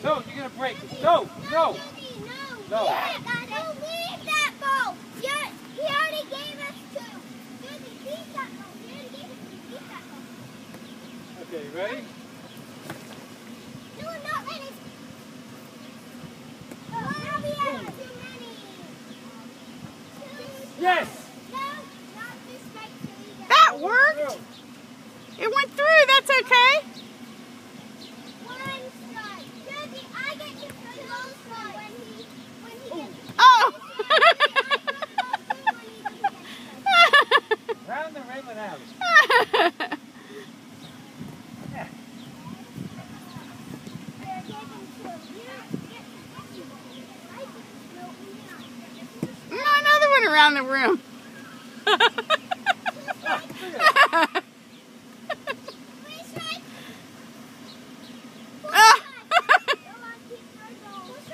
No, you're gonna break it. No, no. No. Don't leave that ball. He already gave us two. Susie, beat that ball. He already gave us two. Beat that ball. Okay, ready? No, I'm not ready. Oh, now we have too many. Yes. No, not this right to That worked. It went through. That's okay. one strike. Susie, I get to throw the whole strike when he gets Oh. Round the Raymond house. Another one around the room.